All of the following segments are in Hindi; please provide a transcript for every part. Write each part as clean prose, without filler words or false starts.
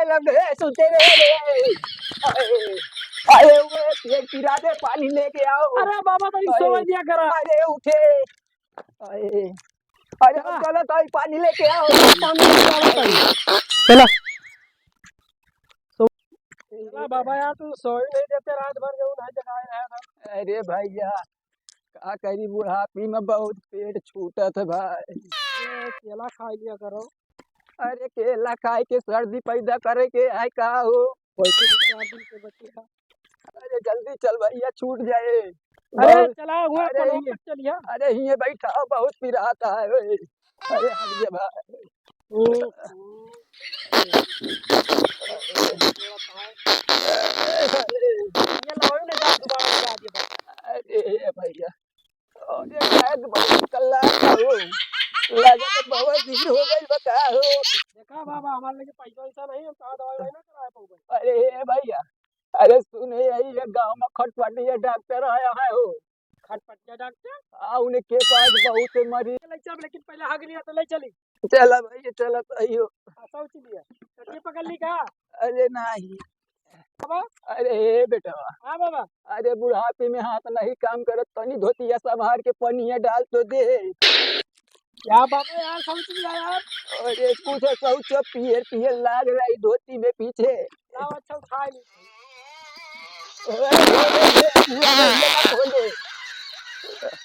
लगे सुते रहे। अरे अरे वो पेट पिरा दे, पानी लेके आओ। अरे बाबा तो अरे समझ दिया करा। अरे उठे। अरे अरे अब चला चलो तो पानी लेके आओ। चला पानी लेके आवा ताई। चलो। चला बाबा यार तू सोई नहीं देते रात भर जो नहीं जगाए रहा था। अरे भैया का करी, बुढ़ापी में बहुत पेट छूटत है भाई। ये केला खा लिया करो। अरे केला खाए के सर्दी पैदा करे के है का हो। वैसे भी 4 दिन के बच्चे का। अरे जल्दी चल भैया, छूट जाए। अरे बहुत। चला हुआ अरे अपन ये ऊपर चलिया। अरे ये बैठा बहुत पिराता है ओए। अरे हट जा भाई। ये लाओ ना जा दोबारा लगा दिया। अरे भैया अरे शायद बहुत कल्ला था हो। लगा तो बहुत दिन हो गई बता हो। देखा बाबा हमारे लिए पैसा वैसा नहीं हम कहाँ दवाई वाई ना कराए पाऊंगे। अरे भैया अरे सुने यही है गांव में खटपटिया डॉक्टर आया है हो। खटपटिया डॉक्टर उनके पास बहुत मरीज। ले चल लेकिन पहले हाग लिया तो ले चली। चला भैया चला तो। सोच लिया तो ये पकड़ ली का। अरे नहीं। बाबा अरे बेटा। हाँ बाबा। अरे बुढ़ापे में हाथ नहीं काम करत, तनी धोतिया संभार के पनिया डाल तो दे। क्या बाबा यार समझ लिया यार। अरे कुछ शौच पियर पियर लाग रही धोती में पीछे। लाओ अच्छा उठा ली। खोले।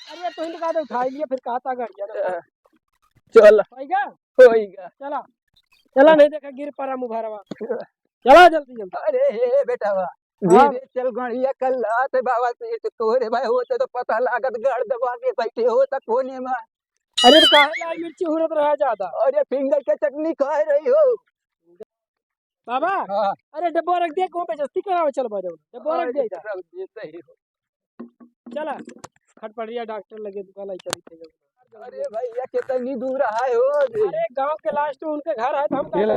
अरे तो लगा दे उठा लिया फिर कहा था गाड़िया चल होएगा। होएगा। चला चला नहीं देखा गिर पड़ा मुभारवा। चला जल्दी जल्दी। अरे हे बेटा धीरे चल गड़िया कल रात बाबा से तोरे भाई होते तो पता लागत गड़ दबा के बैठे हो तक कोने में। अरे तो काहे लाल मिर्ची हुरत रहा ज्यादा। अरे फिंगर के चटनी खा रही हो बाबा। हाँ। अरे डब्बा रख दे को बेइज्जती करावे चल बाजो डब्बा रख दे। सही हो। चला खटपटिया डॉक्टर लगे दुकान आई चली थे। अरे भैया कितनी दूर आए हो। अरे गांव के लास्ट में उनके घर है तो हम चला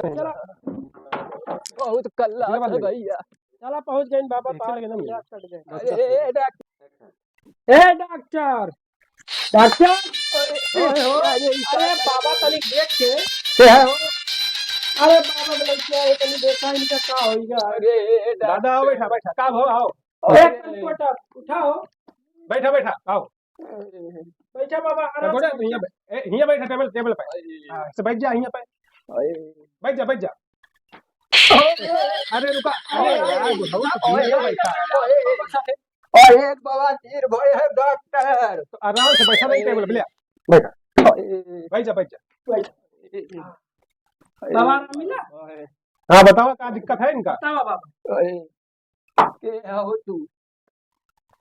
बहुत कल्ला है भैया। चला पहुंच गए बाबा कट गए। अरे ए डॉक्टर डॉक्टर। अरे बाबा तनिक देख के। क्या हो। अरे बाबा बोले क्या है तनिक देखा इनका का होइगा। अरे दादा आओ बैठा बैठा का हो आओ एक कोटा उठाओ बैठा बैठा आओ बैठा बाबा आराम गोड़ा से। हिया बैठा टेबल टेबल पे हां से बैठ जा हिया पे बैठ जा अरे रुका अरे यार बुढ़ाऊ बैठा और एक बवासीर भय है डॉक्टर। तो आराम से बैठा नहीं टेबल पे बैठा बैठ जा बाबा मिला। हाँ बताओ क्या दिक्कत है इनका। बताओ बाबा। क्या हो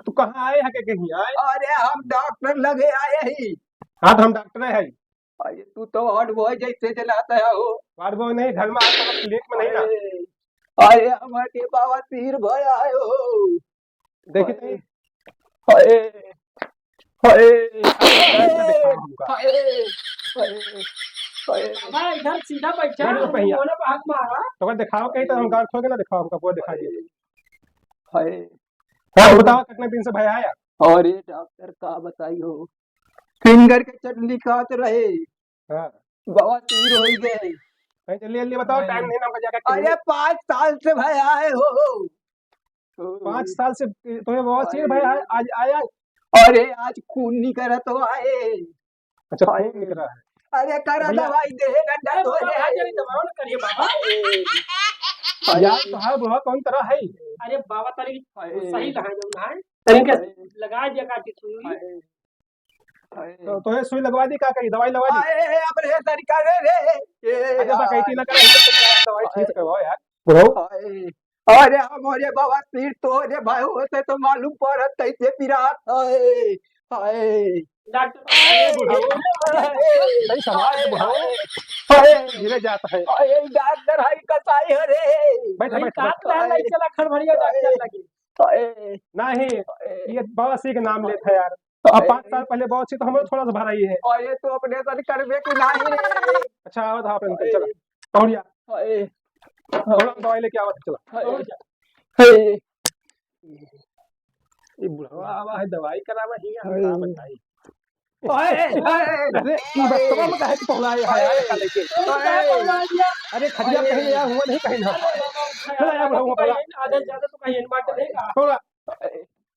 तू कहाँ आए है के कहीं आए। अरे हम डॉक्टर लगे आए ही। हाँ तो हम डॉक्टर है अरे तू तो वार्ड बॉय जैसे चलाता है हो। वार्ड बॉय नहीं घर में आता क्लिनिक में नहीं ना। अरे हमारे बाबा तीर भय आए हो। देखिए हाय हाय बाबा इधर सीधा बैठा बैठ जा पहिया। होने पे हाथ मारा। तो दिखाओ कहीं तो हम गार्ड खोल के ना दिखाओ हमका पूरा दिखा दिए। हाय हाँ बताओ कितने दिन से भैया आया। और ये डॉक्टर का बताइयो फिंगर के चटनी खाते रहे। हाँ बाबा तीर हो गए। कहीं जल्दी जल्दी बताओ टाइम नहीं ना हमका जाकर। अरे 5 साल से भाई आए हो। 5 साल से तुम्हें बहुत सिर भाई आज आया। अरे आज खून नहीं करा तो आए। अच्छा खून निकल रहा है। अरे करा दवाई दे गड्ढा तो दबाव न करिए बाबा। यार तो हाँ बहुत कौन तरह है। अरे बाबा तनिक सही लगा जब ना तनिक लगा दिया काटी सुई। तो तुम्हें सुई लगवा दी क्या करी दवाई लगवा दी। अरे अब रे तरीका रे अरे बा कहती ना कर दवाई ठीक से करवाओ यार बुढ़ऊ। अरे हमारे बाबा तीर तो रे भाई होते तो मालूम पड़त कैसे पिरात है। हाय डॉक्टर नहीं समाज बुढ़ऊ धीरे जाता है। अरे डॉक्टर हाई कसाई है रे। बैठा बैठा नहीं चला खड़भड़िया डॉक्टर लगी। नहीं ये बवासी का नाम लेता है यार। तो अब 5 साल पहले बहुत सी तो हमें थोड़ा सा भराई है। और ये तो अपने सर करबे की नहीं रे। अच्छा आओ था अपन चलो तौड़िया थोड़ा दवाई लेके आओ चलो। ये बुढ़वा आवा है दवाई करावा हिया बताई। अरे बस्तवा में काहे पहुंचा है यार का लेके अरे खदिया पहले यार हुआ नहीं कहीं ना चला यार बुढ़ऊ पहला आधा ज्यादा तो कहीं मार देगा थोड़ा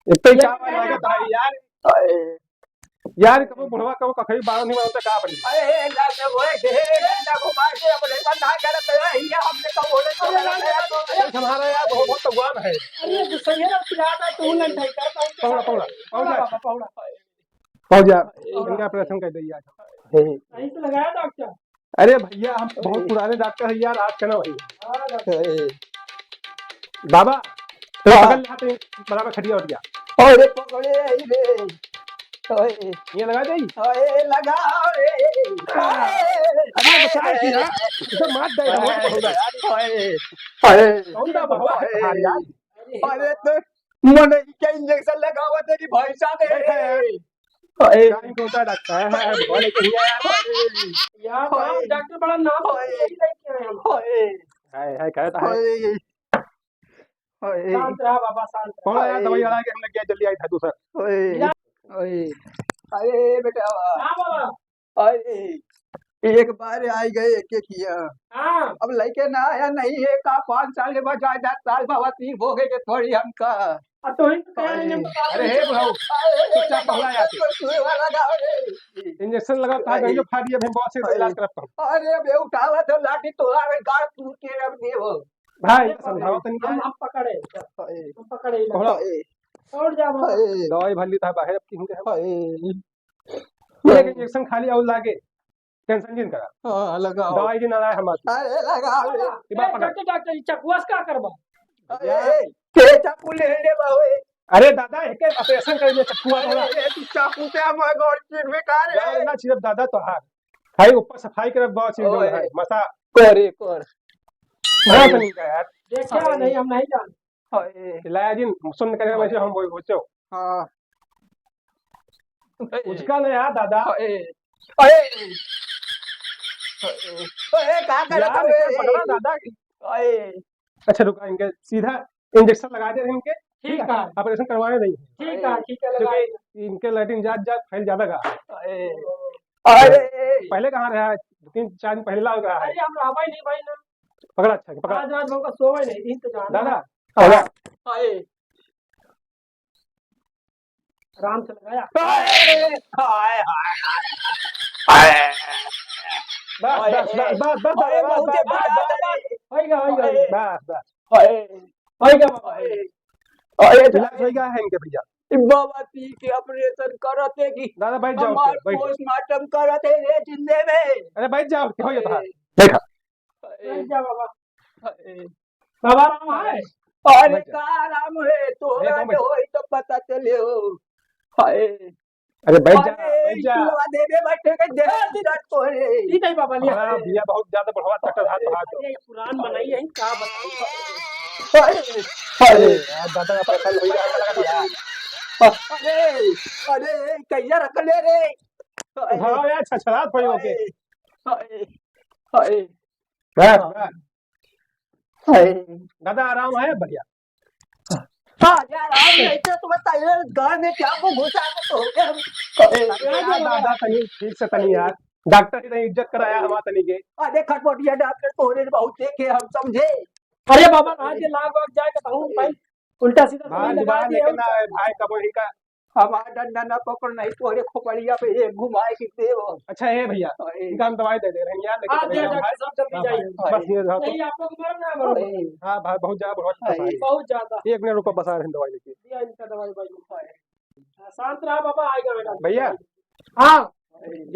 इतना क्या आएगा भाई यार कब बुढ़वा कब कखई बाल नहीं मानता का पड़ी अरे ना बोले के ना को मार के अपने का ना करत है ये हमने का बोले तो हमारा यार बहुत तगवान है अरे गुस्सा ना पिलाता तू नहीं ठाई कर पहुंच जा इनका ऑपरेशन कर दिया सही से लगाया डॉक्टर अरे भैया हम बहुत पुराने डॉक्टर है यार आज का ना भैया बाबा तो बगल हाथ बराबर खटिया उठ गया अरे पकड़े रे ओए ये लगा दे ओए लगाओ रे अरे बचा दिया तो मार दे ओए कौन दा बाबा यार अरे तो मन क्या इंजेक्शन लगावा तेरी भाई साहब कहीं होता डॉक्टर है बोले कि यार डॉक्टर बड़ा नाम लेके आए हम है कहता है शांत रहा बाबा शांत थोड़ा यार दवाई वाला के हम लग गया जल्दी आई था दूसरा ओए अरे बेटा हां बाबा अरे एक बार आई गए के किया हां अब लड़के ना आया नहीं है का 5 साल के बाद 10 साल बाबा तीन हो गए के थोड़ी हमका तो ही कहने अरे हे बुढ़ऊ चुपचाप पहला यार इंजेक्शन लगा था गंगे फाड़ी अब हम बहुत से इलाज करता हूं अरे बे उठावा तो लाठी तो आवे गाड़ टूट के रख देवो भाई समझाओ तनी हम पकड़े थोड़ा और जा दवाई भली था बाहर अब की एक इंजेक्शन खाली और लागे टेंशन जिन करा हां लगाओ दवाई दिन आया हमारे अरे लगाओ डॉक्टर चकुआस का करबा के चाकू ले ले बावे अरे दादा एक ऑपरेशन कर ले चक्कुआ थोड़ा तू चाकू से हम गोड़ चीर में कार यार ना सिर्फ दादा तो हाथ भाई ऊपर सफाई कर बहुत चीज है मसा करे कर ना नहीं का यार देखा नहीं हम नहीं जान लाया जिन सुन करे वैसे हम वो होचो हां उसका ले यार दादा अरे का कर यार इसे पकड़ा दादा अच्छा रुका इनके सीधा इंजेक्शन लगा दे इनके ठीक है ऑपरेशन करवाने नहीं ठीक है लगा इनके लैट्रिन जात फैल ज्यादा का अरे पहले कहाँ रहा 3-4 दिन पहले लग रहा है अरे हम रहबा नहीं भाई ना पकड़ा अच्छा पकड़ा आज रात हमका सोवे नहीं इंतजार दादा आराम से लगाया बस होएगा है इनके भैया बाबा पी के ऑपरेशन करते की दादा बैठ जाओ पोस्टमार्टम करते रे जिंदे में अरे बैठ जाओ हो जाता बैठा जा बाबा बाबा राम है अरे का राम है तोरा होई तो पता चले हो हाय अरे बैठ जा देवे बैठे के दे दिरत तोरे ठीक है बाबा लिया हां भैया बहुत ज्यादा बढ़वा चक्कर हाथ ये पुरान बनाई है का बताऊं अरे दादा का पैसा हो गया लगा दिया अरे कैया रख ले रे हां यार छछरात होई ओके हाय हाय दादा आराम है बढ़िया हाँ यार आप नहीं तो बताइए घर में क्या को घुसा के तो दादा तनी ठीक से तनी यार डॉक्टर ने इज्जत कराया हमारा तनी के अरे खटपटिया डॉक्टर तोरे बहुत देखे हम समझे अरे बाबा आज लाग वाग जाए कहूं भाई उल्टा सीधा भाई लगा दिया भाई का बोली का हमारा डंडा ना पकड़ नहीं तोरे खोपड़िया पे ये घुमाए के देव अच्छा है भैया इनका हम दवाई दे रहे हैं यार लेकिन सब जल्दी जाइए बस ये नहीं आप लोग मरना मरो हां भाई बहुत ज्यादा बहुत ज्यादा 1 मिनट रुको बसा रहे हैं दवाई लेके दिया इनका दवाई भाई शांत रहा बाबा आएगा बेटा भैया हां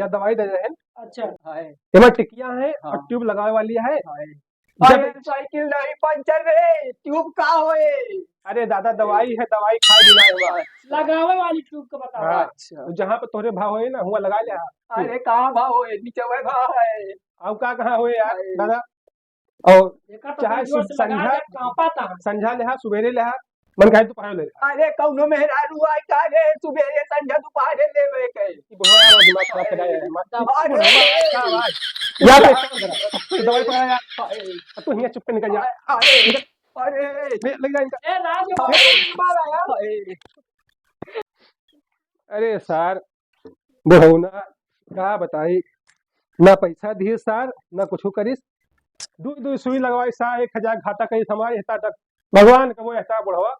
या दवाई दे रहे हैं अच्छा इसमें टिकिया है और ट्यूब लगाने वाली है अरे साइकिल नहीं पंचर रे ट्यूब का होए अरे दादा दवाई है दवाई खा बिना हुआ लगावे वाली ट्यूब का बता अच्छा जहां पे तोरे भाव होए ना हुआ लगा ले अरे कहां भाव होए नीचे वह भाव है अब कहां होए यार दादा और चाहे संझा लेहा सुबेरे लेहा मन काहे तू पायो ले अरे कौनो मेहरारू आई का रे सुबेरे संझा दोपहर लेवे के बुढ़वा यार दिमाग खराब कराया है मत अरे यार दवाई पड़ा यार तू हिया चुप के निकल जा अरे लग जा इनका ए राज यार अरे सर बुढ़ौना का बताई ना पैसा दिए सार ना कुछ करिस दू दू सुई लगवाई सा 1000 घाटा कहीं हमारे हिता तक भगवान का वो ऐसा बुढ़वा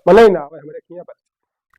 भले ही ना आवे हमारे खिया बस